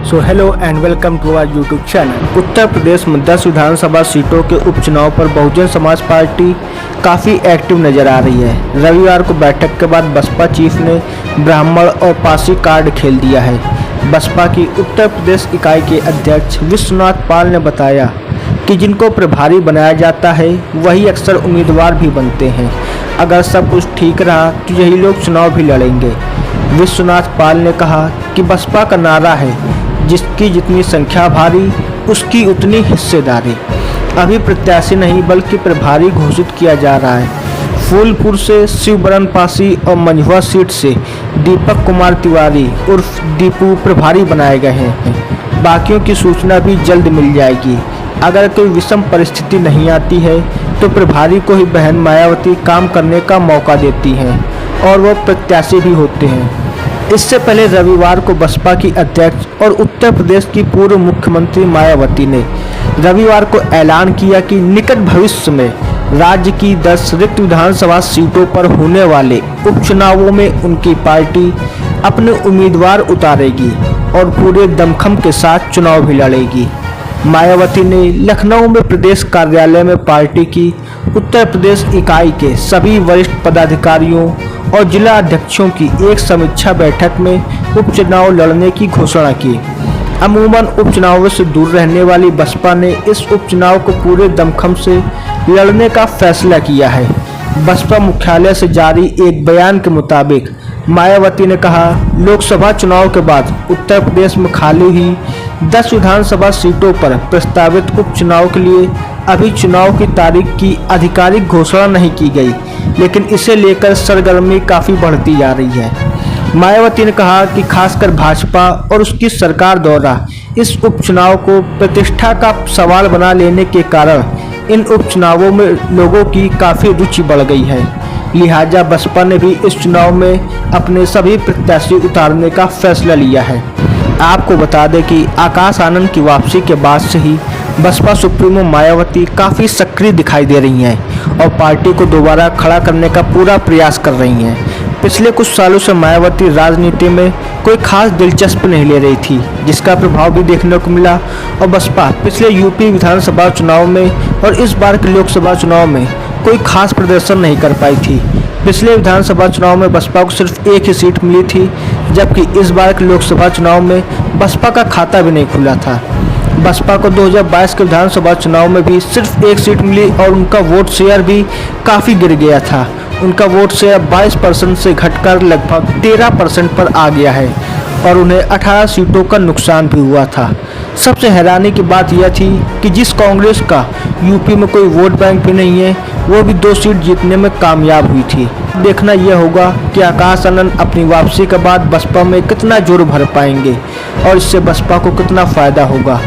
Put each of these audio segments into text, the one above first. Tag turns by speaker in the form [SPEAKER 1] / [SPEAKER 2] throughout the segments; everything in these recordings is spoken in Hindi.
[SPEAKER 1] So hello and welcome to our YouTube channel. Uttar Pradesh में 10 विधानसभा सीटों के उपचुनाव पर बहुजन समाज पार्टी काफ़ी एक्टिव नजर आ रही है। रविवार को बैठक के बाद बसपा चीफ ने ब्राह्मण और पासी कार्ड खेल दिया है। बसपा की उत्तर प्रदेश इकाई के अध्यक्ष विश्वनाथ पाल ने बताया कि जिनको प्रभारी बनाया जाता है वही अक्सर उम्मीदवार भी बनते हैं। अगर सब कुछ ठीक रहा तो यही लोग चुनाव भी लड़ेंगे। विश्वनाथ पाल ने कहा कि बसपा का नारा है, जिसकी जितनी संख्या भारी उसकी उतनी हिस्सेदारी। अभी प्रत्याशी नहीं बल्कि प्रभारी घोषित किया जा रहा है। फूलपुर से शिवबरन पासी और मंझुआ सीट से दीपक कुमार तिवारी उर्फ दीपू प्रभारी बनाए गए हैं। बाकियों की सूचना भी जल्द मिल जाएगी। अगर कोई विषम परिस्थिति नहीं आती है तो प्रभारी को ही बहन मायावती काम करने का मौका देती हैं और वो प्रत्याशी भी होते हैं। इससे पहले रविवार को बसपा की अध्यक्ष और उत्तर प्रदेश की पूर्व मुख्यमंत्री मायावती ने रविवार को ऐलान किया कि निकट भविष्य में राज्य की 10 रिक्त विधानसभा सीटों पर होने वाले उपचुनावों में उनकी पार्टी अपने उम्मीदवार उतारेगी और पूरे दमखम के साथ चुनाव भी लड़ेगी। मायावती ने लखनऊ में प्रदेश कार्यालय में पार्टी की उत्तर प्रदेश इकाई के सभी वरिष्ठ पदाधिकारियों और जिला अध्यक्षों की एक समीक्षा बैठक में उपचुनाव लड़ने की घोषणा की। अमूमन उपचुनावों से दूर रहने वाली बसपा ने इस उपचुनाव को पूरे दमखम से लड़ने का फैसला किया है। बसपा मुख्यालय से जारी एक बयान के मुताबिक मायावती ने कहा, लोकसभा चुनाव के बाद उत्तर प्रदेश में खाली हुई 10 विधानसभा सीटों पर प्रस्तावित उपचुनाव के लिए अभी चुनाव की तारीख की आधिकारिक घोषणा नहीं की गई, लेकिन इसे लेकर सरगर्मी काफ़ी बढ़ती जा रही है। मायावती ने कहा कि खासकर भाजपा और उसकी सरकार द्वारा इस उपचुनाव को प्रतिष्ठा का सवाल बना लेने के कारण इन उपचुनावों में लोगों की काफ़ी रुचि बढ़ गई है। लिहाजा बसपा ने भी इस चुनाव में अपने सभी प्रत्याशी उतारने का फैसला लिया है। आपको बता दें कि आकाश आनंद की वापसी के बाद से ही बसपा सुप्रीमो मायावती काफ़ी सक्रिय दिखाई दे रही हैं और पार्टी को दोबारा खड़ा करने का पूरा प्रयास कर रही हैं। पिछले कुछ सालों से मायावती राजनीति में कोई खास दिलचस्पी नहीं ले रही थी, जिसका प्रभाव भी देखने को मिला और बसपा पिछले यूपी विधानसभा चुनाव में और इस बार के लोकसभा चुनाव में कोई खास प्रदर्शन नहीं कर पाई थी। पिछले विधानसभा चुनाव में बसपा को सिर्फ एक ही सीट मिली थी, जबकि इस बार के लोकसभा चुनाव में बसपा का खाता भी नहीं खुला था। बसपा को 2022 के विधानसभा चुनाव में भी सिर्फ एक सीट मिली और उनका वोट शेयर भी काफ़ी गिर गया था। उनका वोट शेयर 22% से घटकर लगभग 13% पर आ गया है और उन्हें 18 सीटों का नुकसान भी हुआ था। सबसे हैरानी की बात यह थी कि जिस कांग्रेस का यूपी में कोई वोट बैंक भी नहीं है, वो भी 2 सीट जीतने में कामयाब हुई थी। देखना यह होगा कि आकाश आनंद अपनी वापसी के बाद बसपा में कितना जोर भर पाएंगे और इससे बसपा को कितना फ़ायदा होगा।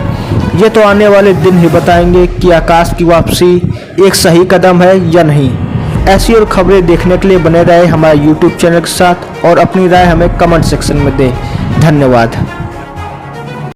[SPEAKER 1] ये तो आने वाले दिन ही बताएंगे कि आकाश की वापसी एक सही कदम है या नहीं। ऐसी और खबरें देखने के लिए बने रहे हमारे YouTube चैनल के साथ और अपनी राय हमें कमेंट सेक्शन में दें। धन्यवाद।